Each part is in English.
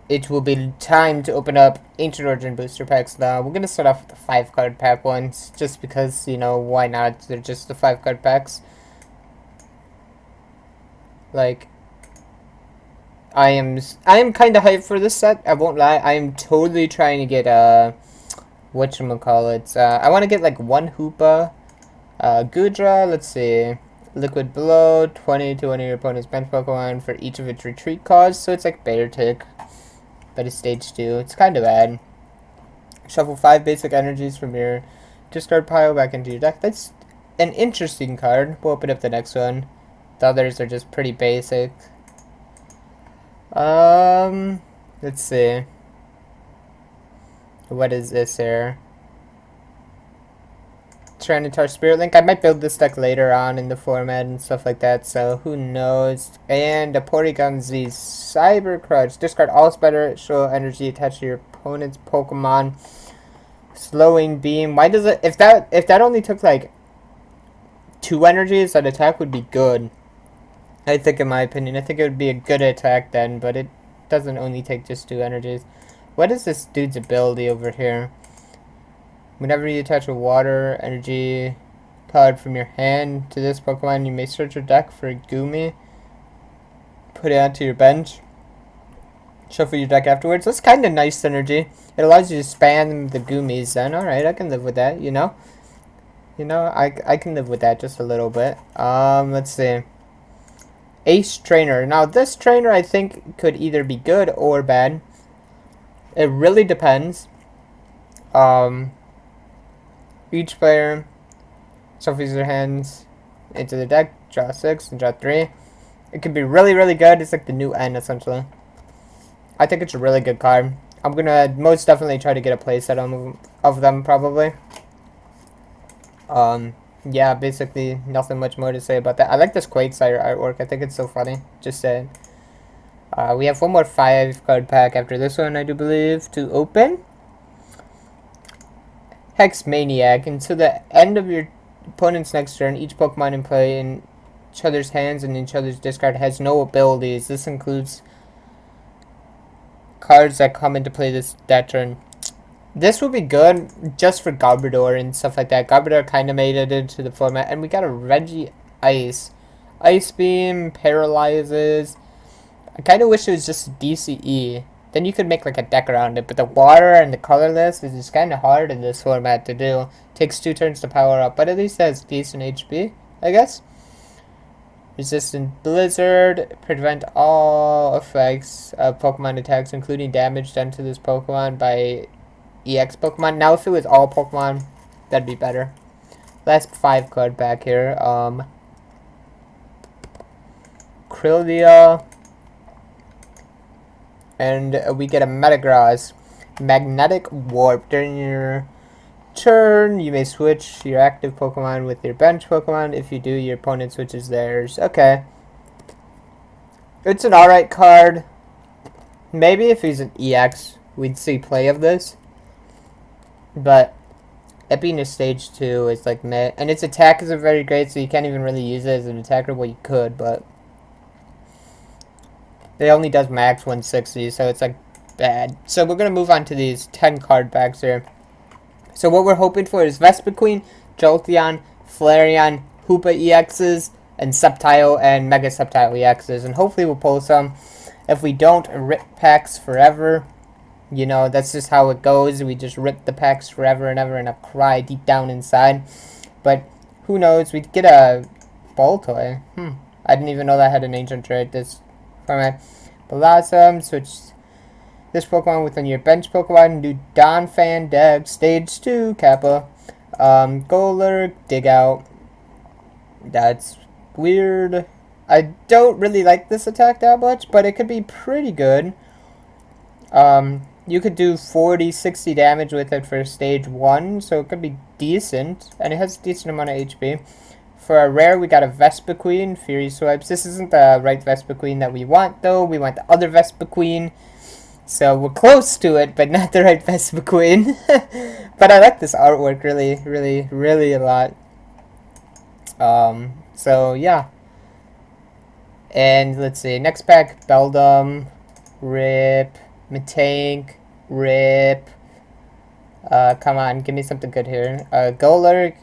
it will be time to open up Ancient Origin booster packs now. We're gonna start off with the 5 card pack ones, just because, you know, why not? They're just the 5 card packs. Like, I am kind of hyped for this set. I won't lie. I am totally trying to get whatchamacallit. I want to get like one Hoopa, Gudra. Let's see, Liquid Blow, 20 to one of your opponent's bench Pokemon for each of its retreat calls. So it's like Bear Tick, but it's stage 2. It's kind of bad. Shuffle 5 basic energies from your discard pile back into your deck. That's an interesting card. We'll open up the next one. The others are just pretty basic. Let's see. What is this here? Tyranitar Spirit Link. I might build this deck later on in the format and stuff like that, so who knows. And a Porygon Z Cyber Crutch. Discard all special energy attached to your opponent's Pokemon. Slowing Beam. Why does it... If that only took like 2 energies, that attack would be good. I think, in my opinion, I think it would be a good attack then, but it doesn't only take just 2 energies. What is this dude's ability over here? Whenever you attach a water energy card from your hand to this Pokemon, you may search your deck for a Gumi. Put it onto your bench. Shuffle your deck afterwards. That's kind of nice synergy. It allows you to spam the Gumis then. Alright, I can live with that, you know? I can live with that just a little bit. Let's see. Ace Trainer. Now, this trainer, I think, could either be good or bad. It really depends. Each player shuffles their hands into the deck, draw 6 and draw 3. It could be really, really good. It's like the new N, essentially. I think it's a really good card. I'm gonna most definitely try to get a playset of them, probably. Yeah, basically nothing much more to say about that. I like this Quakesire artwork. I think it's so funny. Just saying. We have one more 5-card pack after this one, I do believe, to open. Hex Maniac. Until the end of your opponent's next turn, each Pokemon in play in each other's hands and each other's discard has no abilities. This includes cards that come into play that turn. This will be good just for Garbodor and stuff like that. Garbodor kind of made it into the format. And we got a Reggie Ice. Ice Beam, Paralyzes. I kind of wish it was just DCE. Then you could make like a deck around it. But the water and the colorless is just kind of hard in this format to do. Takes 2 turns to power up. But at least has decent HP, I guess. Resistant Blizzard. Prevent all effects of Pokemon attacks, including damage done to this Pokemon by EX Pokemon. Now, if it was all Pokemon, that'd be better. Last 5-card back here. Krylia. And we get a Metagross. Magnetic Warp. During your turn, you may switch your active Pokemon with your bench Pokemon. If you do, your opponent switches theirs. Okay. It's an alright card. Maybe if he's an EX, we'd see play of this. But it being a stage 2 is like meh. And its attack isn't very great, so you can't even really use it as an attacker. Well, you could, but it only does max 160, so it's like bad. So we're going to move on to these 10-card packs here. So what we're hoping for is Vespiquen, Jolteon, Flareon, Hoopa EXs, and Sceptile and Mega Sceptile EXs. And hopefully we'll pull some. If we don't, rip packs forever. You know, that's just how it goes. We just rip the packs forever and ever, and I cry deep down inside. But who knows? We'd get a Baltoy. I didn't even know that had an ancient trait. This format. Blossom. Switch this Pokemon within your bench Pokemon. Do Donphan deck. Stage 2. Kappa. Golurk. Dig Out. That's weird. I don't really like this attack that much, but it could be pretty good. You could do 40, 60 damage with it for stage 1, so it could be decent, and it has a decent amount of HP. For a rare, we got a Vespiquen, Fury Swipes. This isn't the right Vespiquen that we want, though. We want the other Vespiquen, so we're close to it, but not the right Vespiquen. But I like this artwork really, really, really a lot. So, yeah. And let's see, next pack, Beldum, Rip, Tank, Rip. Come on, give me something good here. Golurk,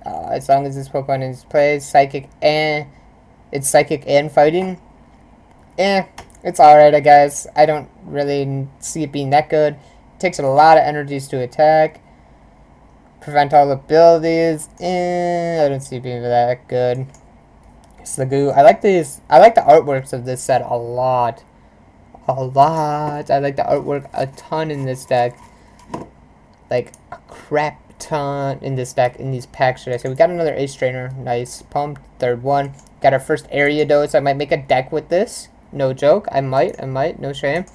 as long as this Pokemon is played, Psychic and... It's Psychic and Fighting. It's alright, I guess. I don't really see it being that good. It takes a lot of energies to attack. Prevent all abilities. I don't see it being that good. Slagoo. I like these. I like the artworks of this set a lot. I like the artwork a ton in this deck. Like a crap ton in this deck, in these packs, should I say. We got another Ace Trainer. Nice. Pumped. Third one. Got our first area dose. I might make a deck with this. No joke. I might. No shame.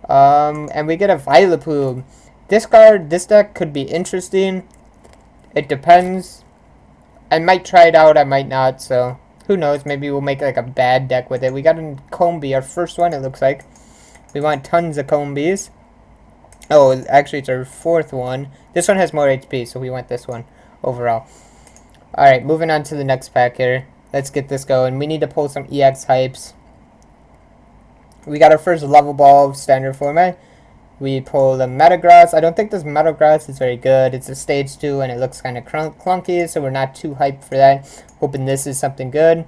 And we get a Vileplume. This deck could be interesting. It depends. I might try it out. I might not. So who knows? Maybe we'll make like a bad deck with it. We got a Combee, our first one. It looks like we want tons of Combees. Oh, actually, it's our fourth one. This one has more HP, so we want this one overall. Alright, moving on to the next pack here. Let's get this going. We need to pull some EX hypes. We got our first level ball standard format. We pull the Metagross. I don't think this Metagross is very good. It's a stage 2 and it looks kind of clunky, so we're not too hyped for that. Hoping this is something good.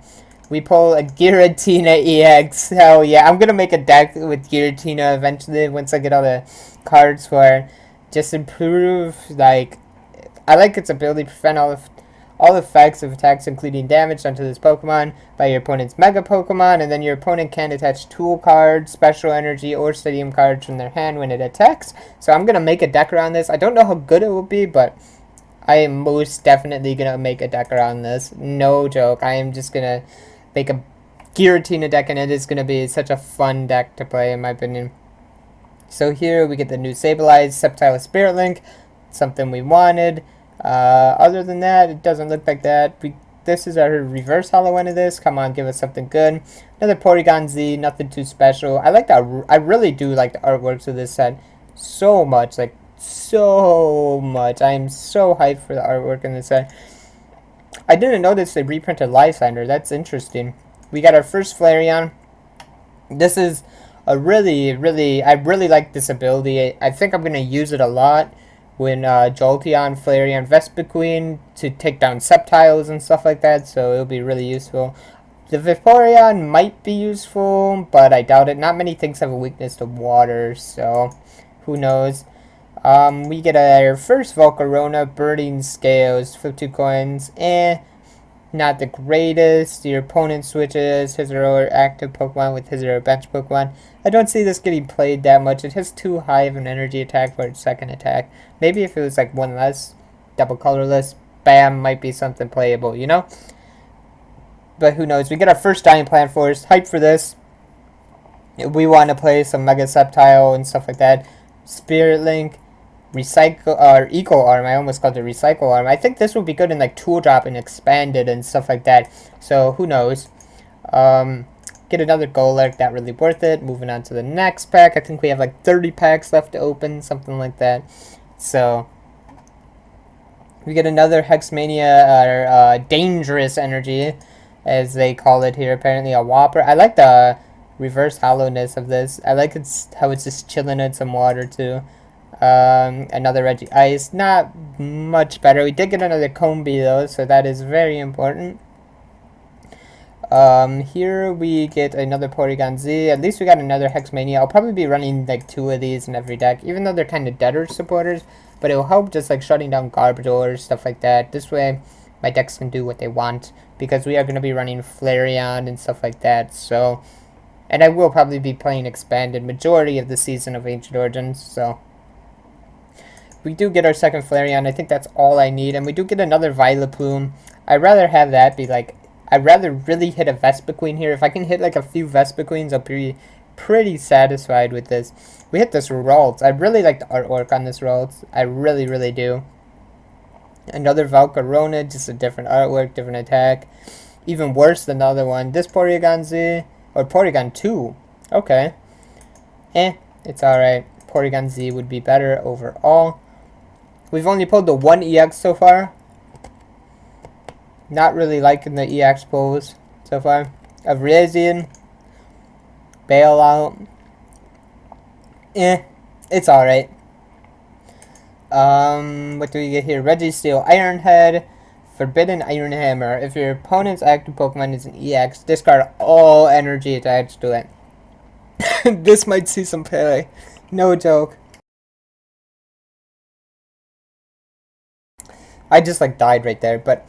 We pull a Giratina EX. Hell yeah. I'm going to make a deck with Giratina eventually once I get all the cards for it. Just improve, like, I like its ability to prevent all effects of attacks including damage onto this Pokemon by your opponent's Mega Pokemon, and then your opponent can attach tool cards, special energy, or stadium cards from their hand when it attacks. So I'm going to make a deck around this. I don't know how good it will be, but I am most definitely going to make a deck around this. No joke. I am just going to make a Giratina deck, and it is going to be such a fun deck to play in my opinion. So here we get the new Sableye, Sceptile Spirit Link, something we wanted. Other than that, it doesn't look like that. This is our reverse hollow end of this. Come on, give us something good. Another Porygon Z, nothing too special. I like that. I really do like the artworks of this set so much, like so much. I am so hyped for the artwork in this set. I didn't notice they reprinted Lysander. That's interesting. We got our first Flareon. This is a I really like this ability. I think I'm gonna use it a lot when Jolteon, Flareon, Vespiquen to take down Sceptiles and stuff like that, so it'll be really useful. The Vaporeon might be useful, but I doubt it. Not many things have a weakness to water, so who knows. We get our first Volcarona, Burning Scales, flip 2 coins, not the greatest. Your opponent switches his or her active Pokemon with his or her bench Pokemon. I don't see this getting played that much. It has too high of an energy attack for its second attack. Maybe if it was like one less, double colorless, bam, might be something playable, you know? But who knows. We get our first Giant Plant Force. Hype for this. We want to play some Mega Sceptile and stuff like that. Spirit Link. Recycle or Eco Arm. I almost called it Recycle Arm. I think this would be good in like Tool Drop and Expanded and stuff like that. So who knows? Get another Golurk. That really worth it. Moving on to the next pack. I think we have like 30 packs left to open, something like that. So we get another Hexmania or Dangerous Energy, as they call it here. Apparently a Whopper. I like the reverse hollowness of this. I like how it's just chilling in some water too. Another Reggie Ice, not much better. We did get another Combee though, so that is very important. Here we get another Porygon Z. At least we got another Hexmania. I'll probably be running like 2 of these in every deck, even though they're kind of deader supporters, but it will help just like shutting down Garbodor, stuff like that. This way my decks can do what they want, because we are going to be running Flareon and stuff like that. So, and I will probably be playing Expanded majority of the season of Ancient Origins, so we do get our second Flareon. I think that's all I need. And we do get another Vileplume. I'd rather have that be like... I'd rather really hit a Vespiquen here. If I can hit like a few Vespiquens, I'll be pretty satisfied with this. We hit this Ralts. I really like the artwork on this Ralts. I really do. Another Volcarona. Just a different artwork, different attack. Even worse than the other one. This Porygon Z. Or Porygon 2. Okay. It's alright. Porygon Z would be better overall. We've only pulled the 1 EX so far. Not really liking the EX pulls so far. Of Razian, Bailout, It's alright. What do we get here? Registeel, Iron Head, Forbidden Iron Hammer. If your opponent's active Pokemon is an EX, discard all energy attached to it. This might see some play. No joke. I just like died right there, but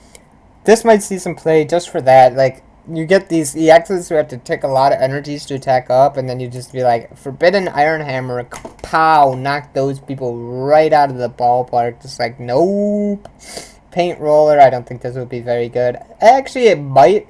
this might see some play just for that. Like, you get these EXs who have to take a lot of energies to attack up, and then you just be like, Forbidden Iron Hammer, pow, knock those people right out of the ballpark. Just like, nope. Paint Roller, I don't think this would be very good. Actually, it might,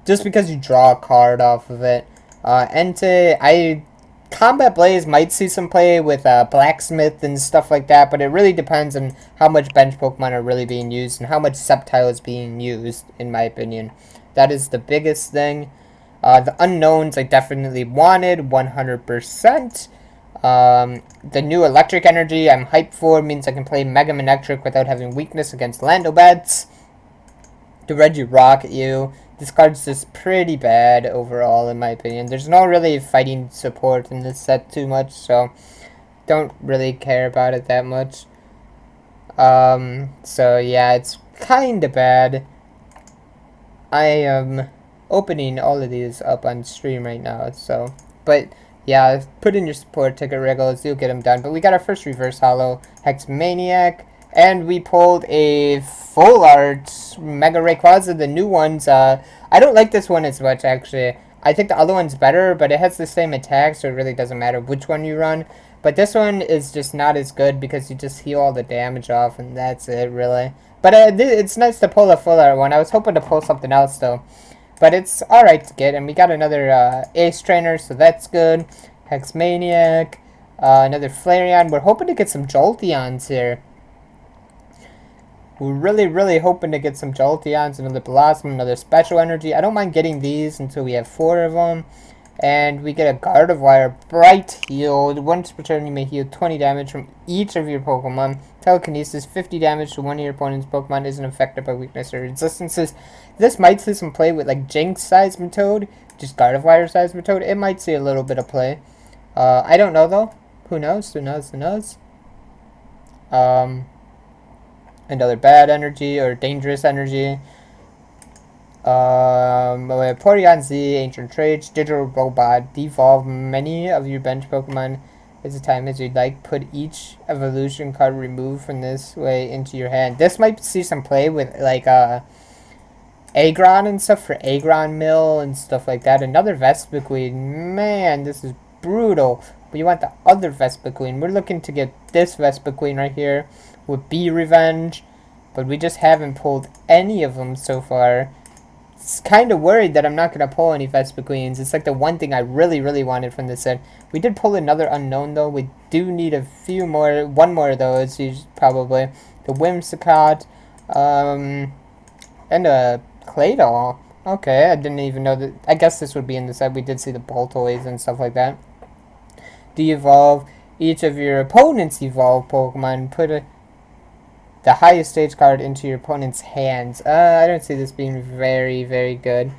just because you draw a card off of it. Entei, Combat Blaze might see some play with Blacksmith and stuff like that, but it really depends on how much bench Pokemon are really being used and how much Sceptile is being used, in my opinion. That is the biggest thing. The Unknowns I definitely wanted, 100%. The new Electric Energy I'm hyped for, means I can play Mega Manectric without having weakness against Landobats. The Regirock, this card's just pretty bad overall, in my opinion. There's no really fighting support in this set too much, so don't really care about it that much. So yeah, it's kinda bad. I am opening all of these up on stream right now, so, but yeah, put in your support ticket wriggles, you'll get them done. But we got our first reverse holo, Hexmaniac, and we pulled a full art Mega Rayquaza, the new ones. I don't like this one as much, actually. I think the other one's better, but it has the same attack, so it really doesn't matter which one you run. But this one is just not as good because you just heal all the damage off, and that's it, really. But it's nice to pull a full art one. I was hoping to pull something else, though. But it's alright to get, and we got another Ace Trainer, so that's good. Hexmaniac, another Flareon. We're hoping to get some Jolteons here. We're really hoping to get some Jolteons, another Blossom, another Special Energy. I don't mind getting these until we have 4 of them. And we get a Gardevoir, Bright Healed. Once per turn, you may heal 20 damage from each of your Pokemon. Telekinesis, 50 damage to one of your opponent's Pokemon isn't affected by weakness or resistances. This might see some play with like Jinx Seismitoad, just Gardevoir Seismitoad. It might see a little bit of play. I don't know though. Who knows? Who knows? Who knows? Another bad energy or dangerous energy. Porygon Z, Ancient Traits, Digital Robot, devolve many of your bench Pokemon as time as you'd like. Put each evolution card removed from this way into your hand. This might see some play with like Aggron and stuff for Aggron Mill and stuff like that. Another Vespiquen. Man, this is brutal. But you want the other Vespiquen. We're looking to get this Vespiquen right here with Bee Revenge. But we just haven't pulled any of them so far. It's kind of worried that I'm not going to pull any Vespiquens. It's like the one thing I really wanted from this set. We did pull another Unknown though. We do need a few more, one more of those probably. The Whimsicott, and a Claydol. Okay, I didn't even know that. I guess this would be in the set. We did see the Boltoys and stuff like that. De-evolve each of your opponent's evolved Pokemon. Put the highest stage card into your opponent's hands. I don't see this being very good.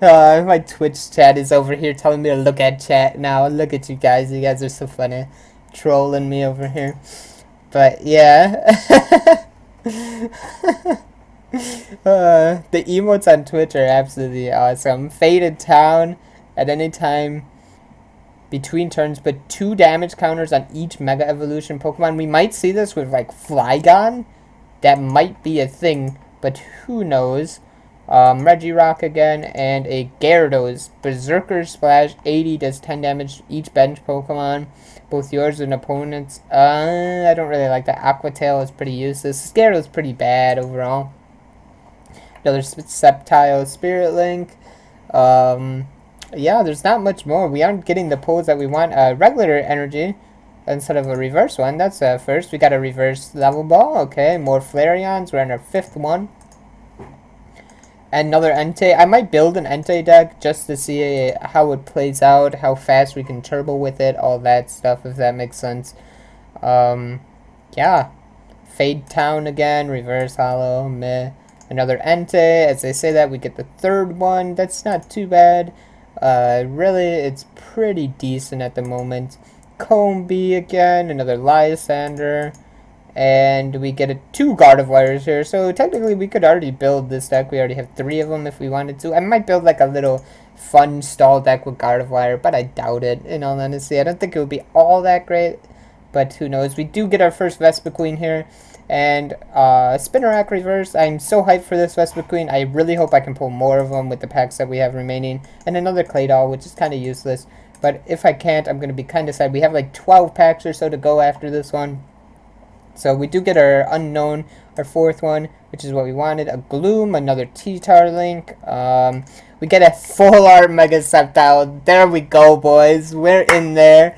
My Twitch chat is over here telling me to look at chat now. Look at you guys. You guys are so funny. Trolling me over here. But, yeah. The emotes on Twitch are absolutely awesome. Faded Town at any time. Between turns, put 2 damage counters on each Mega Evolution Pokemon. We might see this with, like, Flygon. That might be a thing, but who knows. Regirock again, and a Gyarados. Berserker Splash, 80, does 10 damage to each bench Pokemon. Both yours and opponents. I don't really like that. Aqua Tail is pretty useless. Gyarados is pretty bad overall. Another Sceptile, Spirit Link. Yeah, there's not much more. We aren't getting the pulls that we want. Regular energy instead of a reverse one. That's first. We got a reverse level ball. Okay, more Flareons. We're on our 5th one. Another Entei. I might build an Entei deck just to see how it plays out, how fast we can turbo with it, all that stuff, if that makes sense. Yeah. Fade Town again. Reverse holo. Meh. Another Entei. As they say that, we get the 3rd one. That's not too bad. Really, it's pretty decent at the moment. Combi again, another Lysander, and we get a 2 Gardevoirs here, so technically we could already build this deck. We already have 3 of them if we wanted to. I might build like a little fun stall deck with Gardevoir, but I doubt it, in all honesty. I don't think it would be all that great, but who knows. We do get our first Vespiquen here, and Spinarak reverse. I'm so hyped for this Vespiquen. I really hope I can pull more of them with the packs that we have remaining, and another Claydol, which is kind of useless. But if I can't, I'm going to be kind of sad. We have like 12 packs or so to go after this one. So we do get our Unknown, our 4th one, which is what we wanted. A Gloom, another T-Tar Link. We get a full art Mega Sceptile. There we go, boys. We're in there.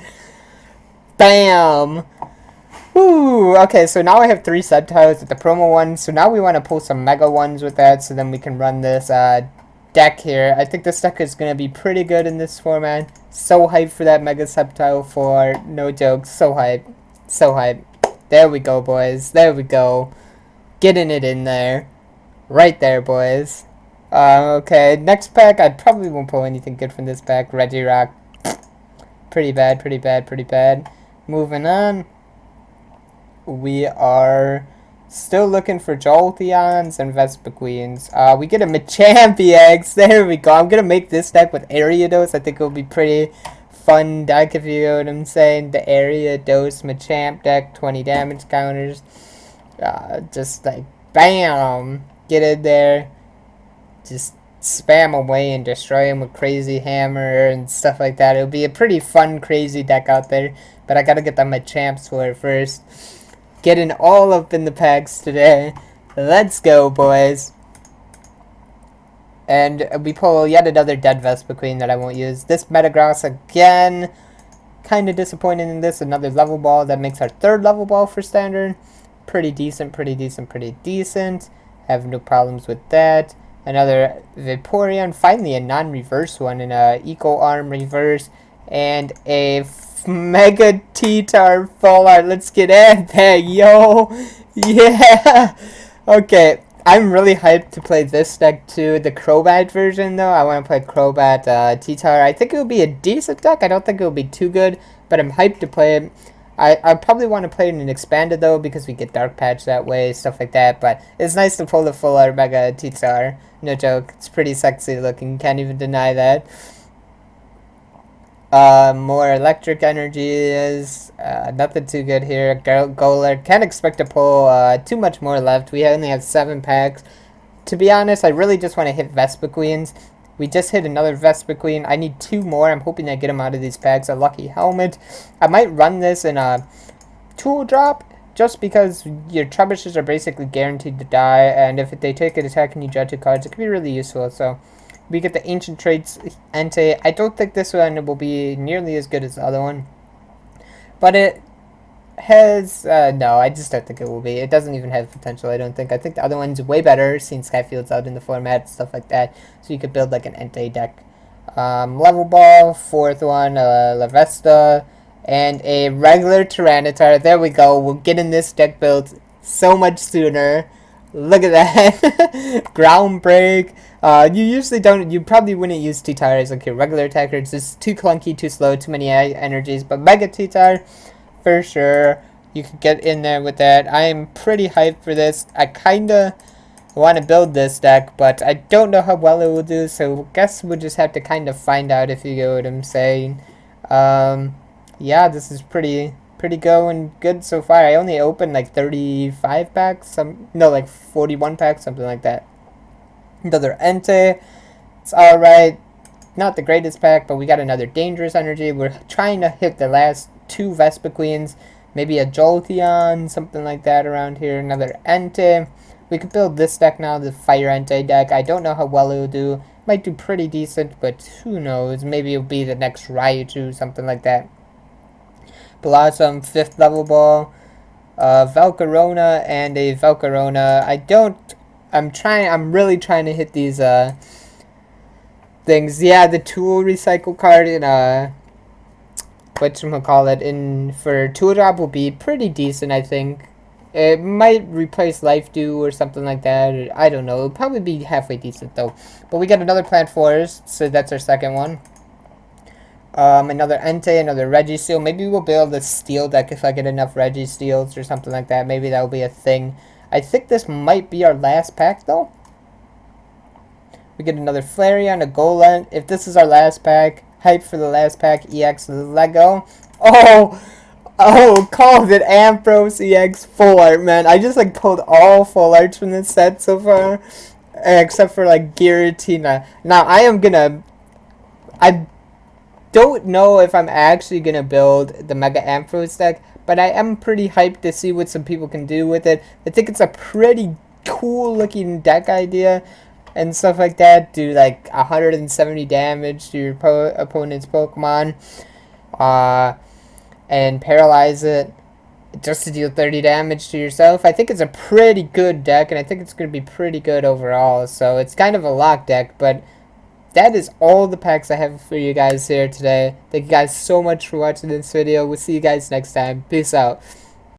Bam! Woo! Okay, so now I have 3 Sceptiles with the promo one. So now we want to pull some Mega ones with that, so then we can run this deck here. I think this deck is going to be pretty good in this format. So hyped for that Mega Sceptile 4. No joke. So hyped. So hyped. There we go, boys. There we go. Getting it in there. Right there, boys. Okay, next pack. I probably won't pull anything good from this pack. Regirock. Pretty bad, pretty bad, pretty bad. Moving on. We are still looking for Jolteons and Vespiquens. We get a Machamp EX. There we go. I'm going to make this deck with Ariados. I think it will be pretty fun deck, if you know what I'm saying. The Ariados Machamp deck, 20 damage counters. Just like, bam! Get in there. Just spam away and destroy him with Crazy Hammer and stuff like that. It'll be a pretty fun, crazy deck out there. But I gotta get the Machamps for it first. Getting all up in the packs today. Let's go, boys. And we pull yet another dead Vespiquen that I won't use. This Metagross again. Kind of disappointed in this. Another level ball. That makes our 3rd level ball for standard. Pretty decent, pretty decent, pretty decent. Have no problems with that. Another Vaporeon. Finally a non-reverse one in a Eco Arm reverse. And a Mega T-Tar full art. Let's get in there, yo. Yeah. Okay. I'm really hyped to play this deck too. The Crobat version, though. I want to play Crobat T-Tar. I think it will be a decent deck. I don't think it will be too good, but I'm hyped to play it. I probably want to play it in an expanded, though, because we get Dark Patch that way, stuff like that. But it's nice to pull the full art Mega T-Tar. No joke. It's pretty sexy looking. Can't even deny that. More electric energy is nothing too good here. Golurk, can't expect to pull too much more left. We only have 7 packs. To be honest, I really just want to hit Vespiquens. We just hit another Vespiquen. I need 2 more. I'm hoping I get them out of these packs. A Lucky Helmet. I might run this in a Tool Drop, just because your Trebuchets are basically guaranteed to die, and if they take an attack and you draw 2 cards, it can be really useful. So we get the Ancient Traits Entei. I don't think this one will be nearly as good as the other one. But it has... no, I just don't think it will be. It doesn't even have potential, I don't think. I think the other one's way better, seeing Skyfield's out in the format, stuff like that. So you could build like an Entei deck. Level Ball, 4th one, Lavesta, and a regular Tyranitar. There we go. We're getting this deck built so much sooner. Look at that. Ground Break. You usually don't, you probably wouldn't use T-Tar as like your regular attacker. It's just too clunky, too slow, too many energies. But Mega T-Tar, for sure, you could get in there with that. I am pretty hyped for this. I kinda want to build this deck, but I don't know how well it will do. So I guess we'll just have to kind of find out, if you get what I'm saying. Yeah, this is pretty going good so far. I only opened like 35 packs, like 41 packs, something like that. Another Entei, it's alright. Not the greatest pack, but we got another Dangerous Energy. We're trying to hit the last 2 Vespiquens, maybe a Jolteon, something like that around here. Another Entei. We could build this deck now, the Fire Entei deck. I don't know how well it will do. Might do pretty decent, but who knows? Maybe it'll be the next Raichu, something like that. Blossom, 5th level ball, Velcarona, and a Velcarona. I'm really trying to hit these things. Yeah, the Tool Recycle card in whatchamacallit, for Tool Drop will be pretty decent, I think. It might replace Life Dew or something like that. I don't know. It'll probably be halfway decent though. But we got another Plant Forest, so that's our second one. Another Entei, another Registeel. Maybe we'll build a steel deck if I get enough Registeels or something like that. Maybe that'll be a thing. I think this might be our last pack, though. We get another Flareon, a Golem. If this is our last pack, hype for the last pack, EX Lego. Oh! Oh, called it Ampros EX full art, man. I just like pulled all full arts from this set so far. Except for like Giratina. Now I don't know if I'm actually gonna build the Mega Ampros deck, but I am pretty hyped to see what some people can do with it. I think it's a pretty cool looking deck idea and stuff like that. Do like 170 damage to your opponent's Pokemon, and paralyze it just to deal 30 damage to yourself. I think it's a pretty good deck, and I think it's going to be pretty good overall. So it's kind of a lock deck, but that is all the packs I have for you guys here today. Thank you guys so much for watching this video. We'll see you guys next time. Peace out.